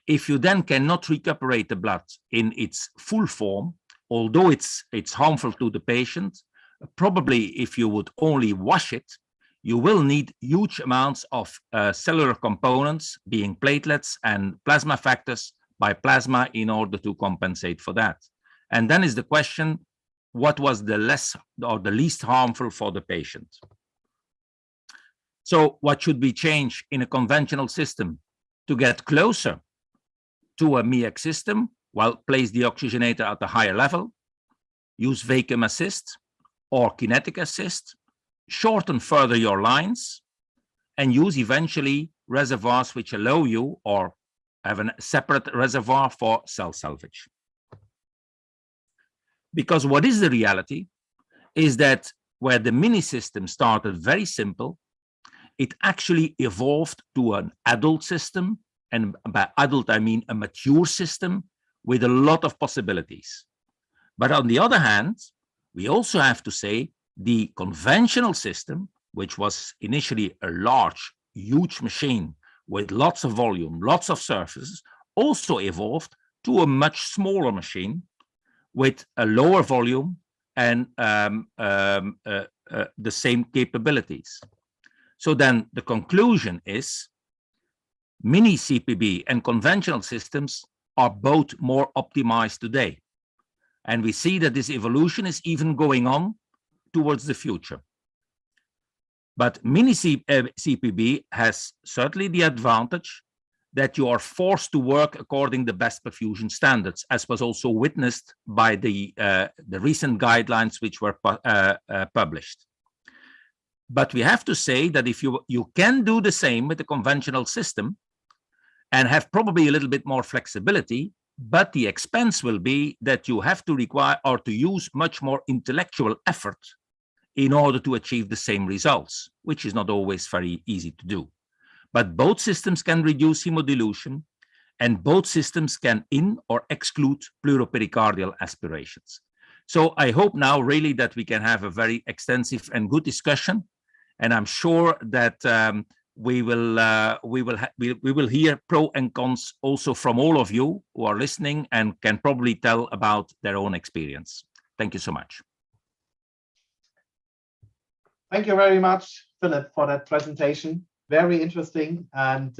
If you then cannot recuperate the blood in its full form, although it's harmful to the patient, probably if you would only wash it, you will need huge amounts of cellular components, being platelets and plasma factors, by plasma in order to compensate for that. And then is the question, what was the less or the least harmful for the patient? So what should we change in a conventional system to get closer to a MEAC system? Well, place the oxygenator at a higher level, use vacuum assist or kinetic assist, shorten further your lines, and use eventually reservoirs which allow you or have a separate reservoir for cell salvage. Because what is the reality is that where the mini system started very simple, it actually evolved to an adult system, and by adult I mean a mature system with a lot of possibilities. But on the other hand, we also have to say the conventional system, which was initially a large, huge machine with lots of volume, lots of surfaces, also evolved to a much smaller machine with a lower volume and the same capabilities. So then the conclusion is mini CPB and conventional systems are both more optimized today. And we see that this evolution is even going on towards the future. But mini CPB has certainly the advantage that you are forced to work according to the best perfusion standards, as was also witnessed by the recent guidelines which were published. But we have to say that if you can do the same with the conventional system and have probably a little bit more flexibility, but the expense will be that you have to require or to use much more intellectual effort in order to achieve the same results, which is not always very easy to do. But both systems can reduce hemodilution, and both systems can in or exclude pleuropericardial aspirations. So I hope now really that we can have a very extensive and good discussion, and I'm sure that we will hear pro and cons also from all of you who are listening and can probably tell about their own experience. Thank you so much. Thank you very much, Philip, for that presentation. Very interesting, and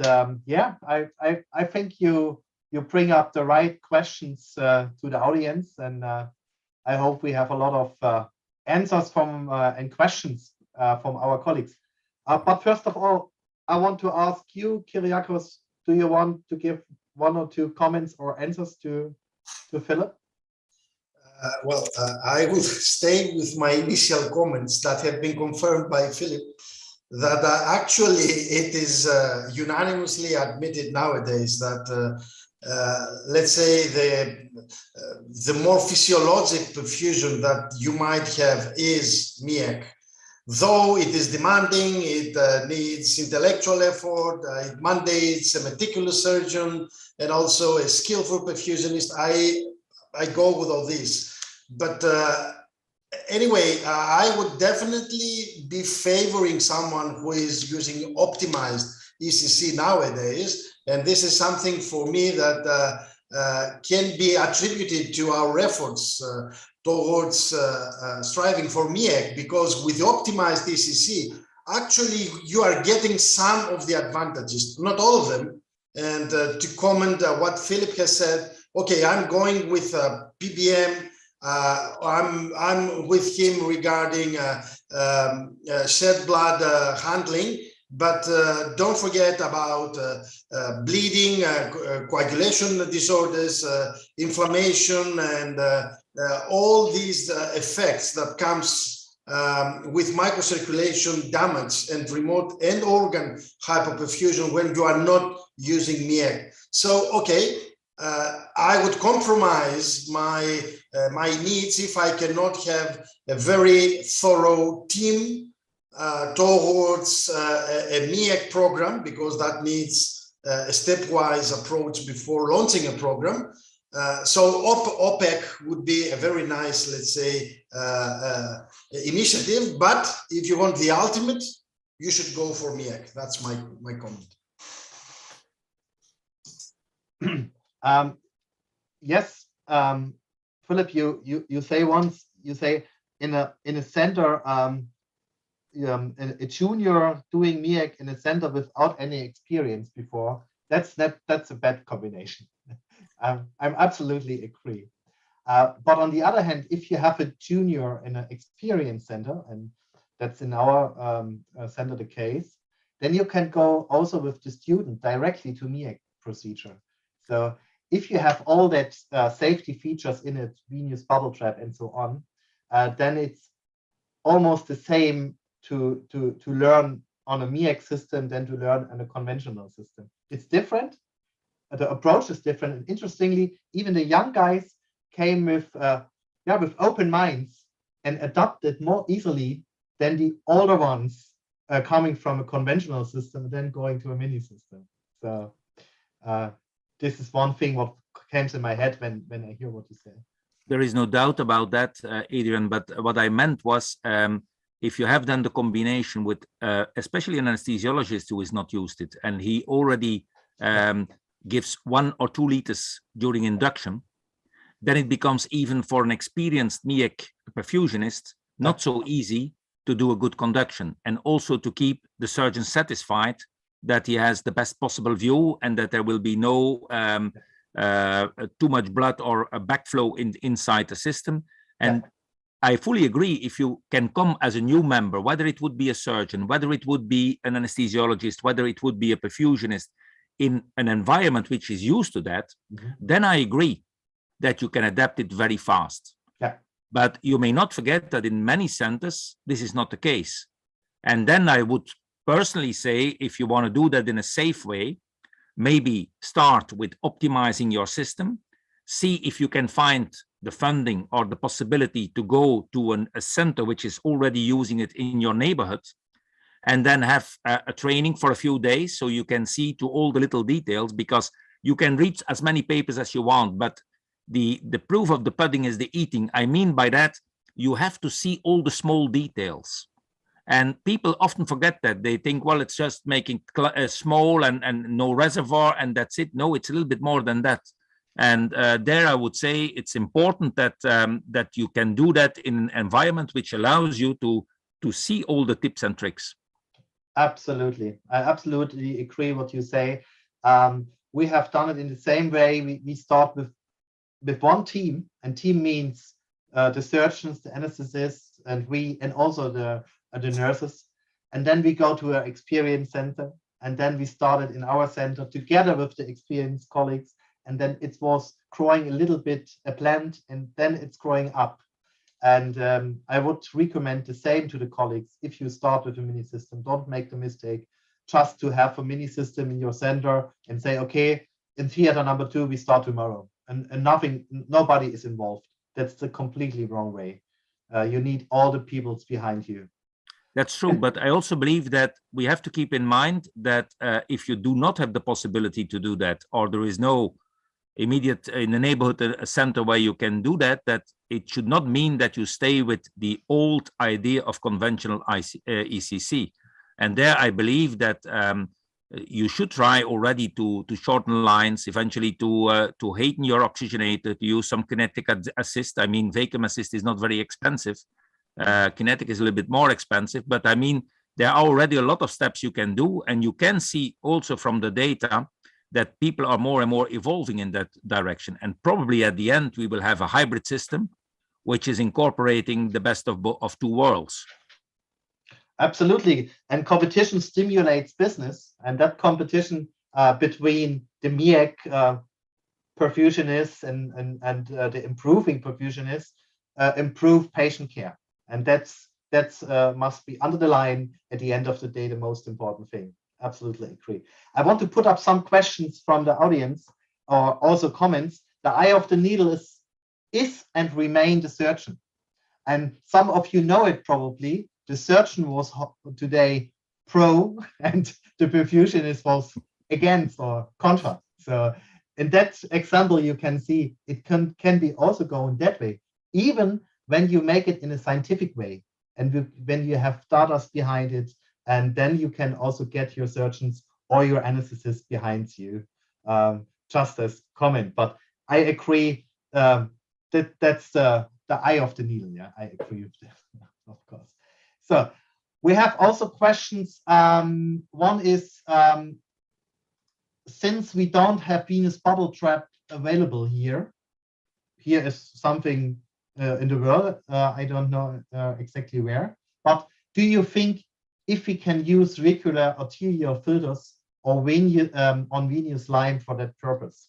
yeah, I think you bring up the right questions to the audience, and I hope we have a lot of answers from and questions from our colleagues. But first of all, I want to ask you, Kyriakos, do you want to give one or two comments or answers to Philip? Well, I will stay with my initial comments that have been confirmed by Philip, that actually it is unanimously admitted nowadays that, let's say, the more physiologic perfusion that you might have is MEAC. Though it is demanding, it needs intellectual effort, it mandates a meticulous surgeon and also a skillful perfusionist. I go with all this. But anyway, I would definitely be favoring someone who is using optimized ECC nowadays. And this is something for me that can be attributed to our efforts towards striving for MEAC, because with the optimized ECC, actually you are getting some of the advantages, not all of them. And to comment what Philip has said, okay, I'm going with PBM. I'm with him regarding shed blood handling, but don't forget about bleeding, coagulation disorders, inflammation, and all these effects that comes with microcirculation damage and remote end organ hypoperfusion when you are not using MEAC. So, okay, I would compromise my needs if I cannot have a very thorough team towards a MEAC program, because that needs a stepwise approach before launching a program. So OPEC would be a very nice, let's say, initiative. But if you want the ultimate, you should go for MEAC. That's my comment. Yes, Philip, you say once, you say in a center, a junior doing MEAC in a center without any experience before, that's a bad combination. I'm absolutely agree. But on the other hand, if you have a junior in an experience center, and that's in our center the case, then you can go also with the student directly to MEAC procedure. So if you have all that safety features in it, venous bubble trap and so on, then it's almost the same to learn on a MEAC system than to learn on a conventional system. It's different. The approach is different. And interestingly, even the young guys came with open minds and adapted more easily than the older ones coming from a conventional system and then going to a mini system. So this is one thing what came to my head when I hear what you say. There is no doubt about that, Adrian, but what I meant was if you have done the combination with especially an anesthesiologist who is not used it, and he already gives 1 or 2 liters during induction, then it becomes, even for an experienced MEAC perfusionist, not so easy to do a good conduction, and also to keep the surgeon satisfied that he has the best possible view and that there will be no too much blood or a backflow inside the system. And I fully agree, if you can come as a new member, whether it would be a surgeon, whether it would be an anesthesiologist, whether it would be a perfusionist, in an environment which is used to that, then I agree that you can adapt it very fast. Yeah. But you may not forget that in many centers, this is not the case. And then I would personally say, if you want to do that in a safe way, maybe start with optimizing your system, see if you can find the funding or the possibility to go to a center which is already using it in your neighborhood, and then have a training for a few days so you can see to all the little details, because you can read as many papers as you want, but the proof of the pudding is the eating. I mean by that, you have to see all the small details. And people often forget that. They think, well, it's just making small and no reservoir and that's it. No, it's a little bit more than that. And there I would say it's important that that you can do that in an environment which allows you to see all the tips and tricks. Absolutely. I absolutely agree what you say. We have done it in the same way. We start with one team, and team means the surgeons, the anesthetists, and also the nurses. And then we go to an experience center, and then we started in our center together with the experienced colleagues. And then it was growing a little bit a plant, and then it's growing up. And I would recommend the same to the colleagues. If you start with a mini system, don't make the mistake just to have a mini system in your center and say, okay, in theater number 2, we start tomorrow. And nobody is involved. That's the completely wrong way. You need all the people behind you. That's true, but I also believe that we have to keep in mind that if you do not have the possibility to do that, or there is no immediate in the neighborhood a center where you can do that, that it should not mean that you stay with the old idea of conventional ECC. And there I believe that you should try already to shorten lines, eventually to hasten your oxygenator, to use some kinetic assist. I mean, vacuum assist is not very expensive. Kinetic is a little bit more expensive, but I mean, there are already a lot of steps you can do, and you can see also from the data that people are more and more evolving in that direction. And probably at the end, we will have a hybrid system, which is incorporating the best of 2 worlds. Absolutely. And competition stimulates business, and that competition between the MEAC perfusionists and the improving perfusionists improve patient care. And that's must be under the line at the end of the day, the most important thing. Absolutely agree. I want to put up some questions from the audience. or also comments, the eye of the needle is and remain the surgeon. And some of you know it probably. The surgeon was today pro and the perfusionist was against or contra. So in that example, you can see it can be also going that way, even when you make it in a scientific way and when you have data behind it, and then you can also get your surgeons or your anesthetists behind you, just as comment. But I agree that's the eye of the needle. Yeah, I agree with that, of course. So we have also questions. One is, since we don't have venous bubble trap available here is something in the world, I don't know exactly where, but do you think if we can use regular arterial filters or on venous line for that purpose?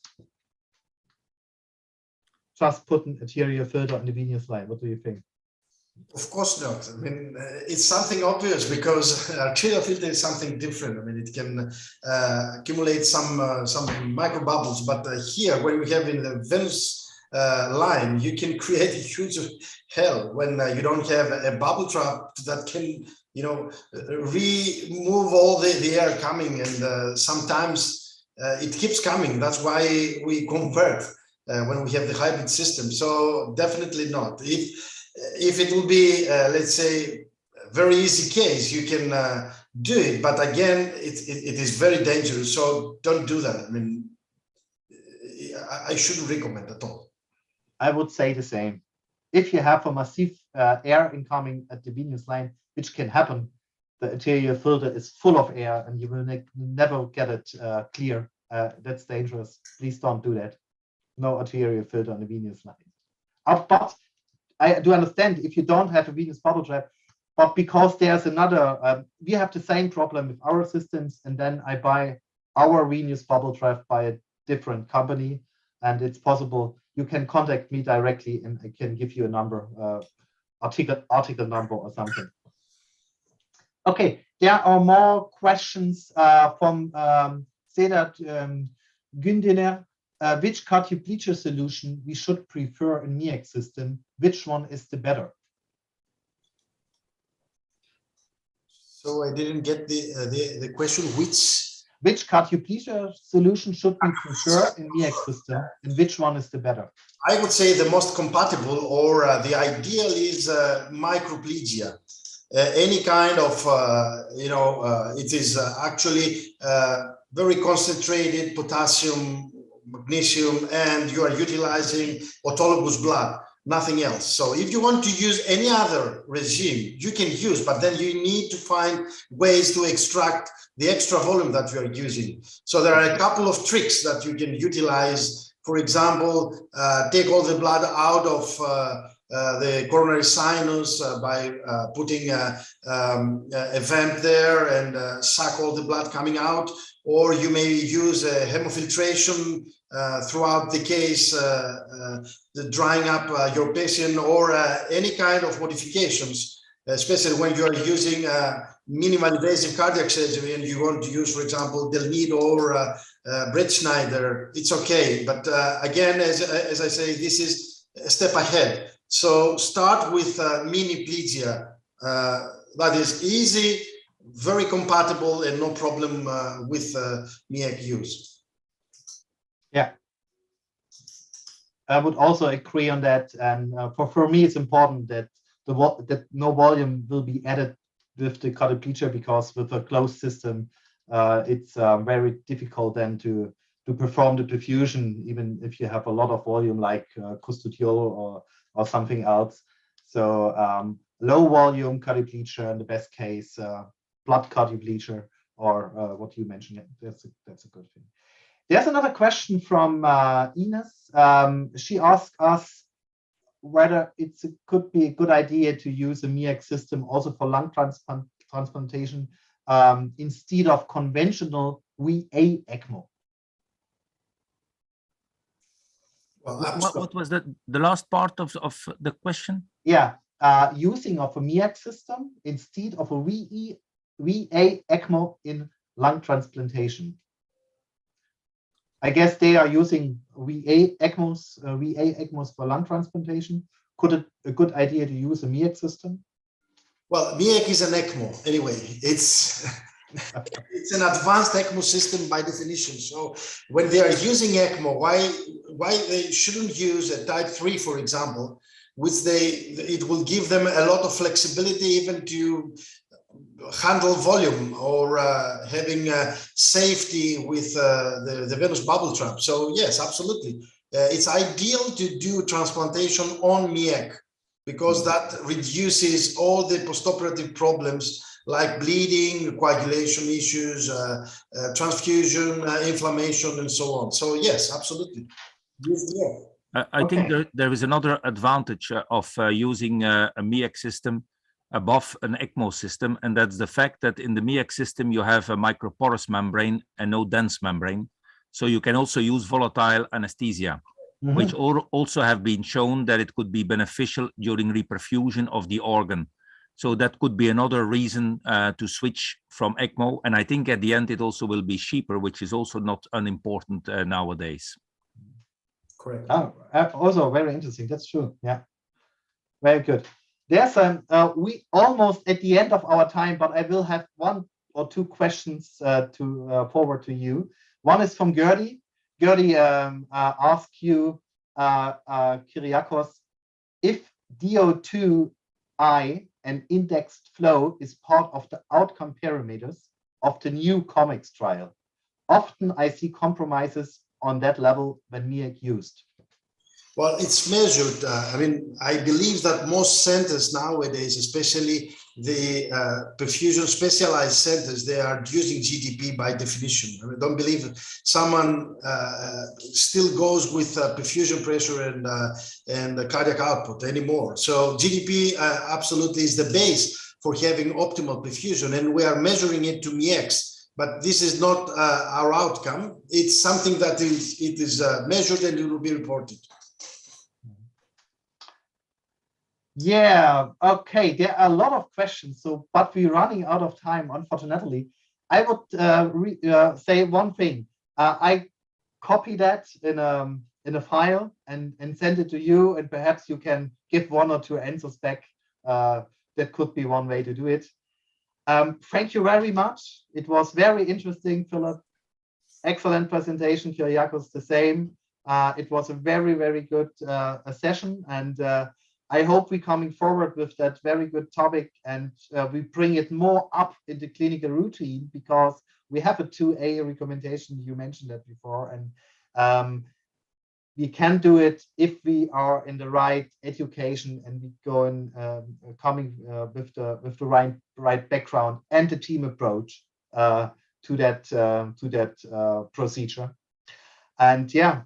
Just put an arterial filter on the venous line. What do you think? Of course not. I mean, it's something obvious because arterial filter is something different. I mean, it can accumulate some micro bubbles, but here, when we have in the venous line, you can create a huge hell when you don't have a bubble trap that can, you know, remove all the air coming, and sometimes it keeps coming. That's why we convert when we have the hybrid system. So definitely not. If it will be, let's say, a very easy case, you can do it. But again, it is very dangerous. So don't do that. I mean, I shouldn't recommend at all. I would say the same. If you have a massive air incoming at the venous line, which can happen, the arterial filter is full of air and you will never get it clear. That's dangerous. Please don't do that. No arterial filter on the venous line. But I do understand if you don't have a venous bubble trap, but because there's another, we have the same problem with our systems, and then I buy our venous bubble trap by a different company, and it's possible you can contact me directly and I can give you a number, article number or something. Okay, there are more questions from Sedat Gündener. Which cardiac bleacher solution we should prefer in MEAC system? Which one is the better? So I didn't get the question. Which cardiac bleacher solution should we prefer in MEAC system, and which one is the better? I would say the most compatible or the ideal is microplegia. Any kind of, it is actually very concentrated potassium, magnesium, and you are utilizing autologous blood, nothing else. So if you want to use any other regime, you can use, but then you need to find ways to extract the extra volume that you are using. So there are a couple of tricks that you can utilize. For example, take all the blood out of the coronary sinus by putting a vent there and suck all the blood coming out. Or you may use a hemofiltration throughout the case, the drying up your patient, or any kind of modifications, especially when you are using minimal invasive cardiac surgery and you want to use, for example, Del Nido or Brett Schneider. It's okay. But again, as I say, this is a step ahead. So start with mini plegia. That is easy, very compatible, and no problem with MEAC use. Yeah, I would also agree on that. And for me, it's important that that no volume will be added with the cardiac bleacher, because with a closed system, it's very difficult then to perform the perfusion, even if you have a lot of volume like custodial or something else. So low volume cardiac bleacher in the best case, blood cardiac bleacher, or what you mentioned. That's a good thing. There's another question from Ines. She asked us whether it could be a good idea to use a MEAC system also for lung transplantation instead of conventional VA ECMO. Well, what was the last part of the question? Yeah, using of a MEAC system instead of a VA ECMO in lung transplantation. I guess they are using VA ECMOs for lung transplantation. Could it a good idea to use a MEAC system? Well, MEAC is an ECMO anyway. It's it's an advanced ECMO system by definition. So when they are using ECMO, why they shouldn't use a type 3, for example, which it will give them a lot of flexibility even to handle volume or having safety with the venous bubble trap. So yes, absolutely. It's ideal to do transplantation on MEAC because that reduces all the postoperative problems like bleeding, coagulation issues, transfusion, inflammation, and so on. So yes, absolutely. Yes, yeah. I think there is another advantage of using a MEAC system above an ECMO system, and that's the fact that in the MEAC system you have a microporous membrane and no dense membrane. So you can also use volatile anesthesia, which also have been shown that it could be beneficial during reperfusion of the organ. So that could be another reason to switch from ECMO. And I think at the end, it also will be cheaper, which is also not unimportant nowadays. Correct. Oh, also very interesting. That's true. Yeah, very good. There's we almost at the end of our time, but I will have 1 or 2 questions to forward to you. One is from Gerdy. Gerdy asked you, Kyriakos, if DO2I and indexed flow is part of the outcome parameters of the new COMEX trial. Often I see compromises on that level when MEAC used. Well, it's measured. I mean, I believe that most centers nowadays, especially the perfusion specialized centers, they are using GDP by definition. I mean, don't believe someone still goes with perfusion pressure and the cardiac output anymore. So GDP absolutely is the base for having optimal perfusion, and we are measuring it to MEACs. But this is not our outcome. It's something that is measured and it will be reported. Yeah, okay, there are a lot of questions, but we're running out of time, unfortunately. I would say one thing. I copy that in a file and send it to you, and perhaps you can give 1 or 2 answers back. That could be one way to do it. Thank you very much. It was very interesting, Philip. Excellent presentation, Kyriakos, the same. It was a very, very good session, and I hope we're coming forward with that very good topic, and we bring it more up in the clinical routine, because we have a 2A recommendation. You mentioned that before, and we can do it if we are in the right education and we go in coming with the right background and the team approach to that procedure. And yeah.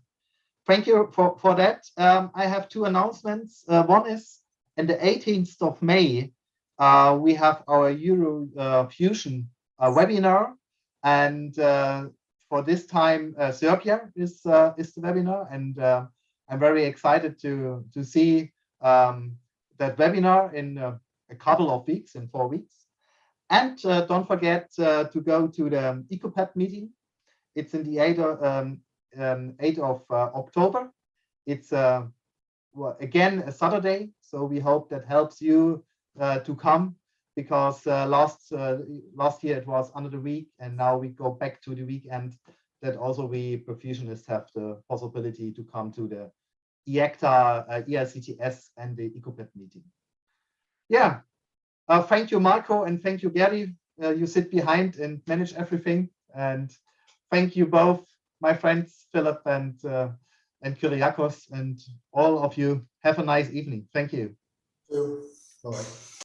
Thank you for that. I have 2 announcements. One is on the 18th of May, we have our Eurofusion webinar, and for this time, Serbia is the webinar, and I'm very excited to see that webinar in a couple of weeks, in 4 weeks. And don't forget to go to the ECOPAD meeting. It's in the 8th of October. It's again a Saturday, so we hope that helps you to come, because last year it was under the week, and now we go back to the weekend. That also we perfusionists have the possibility to come to the EACTA, ELCTS, and the ECOPAD meeting. Yeah, thank you, Marco, and thank you, Gary. You sit behind and manage everything, and thank you both, my friends, Philip and Kyriakos, and all of you. Have a nice evening. Thank you. Bye.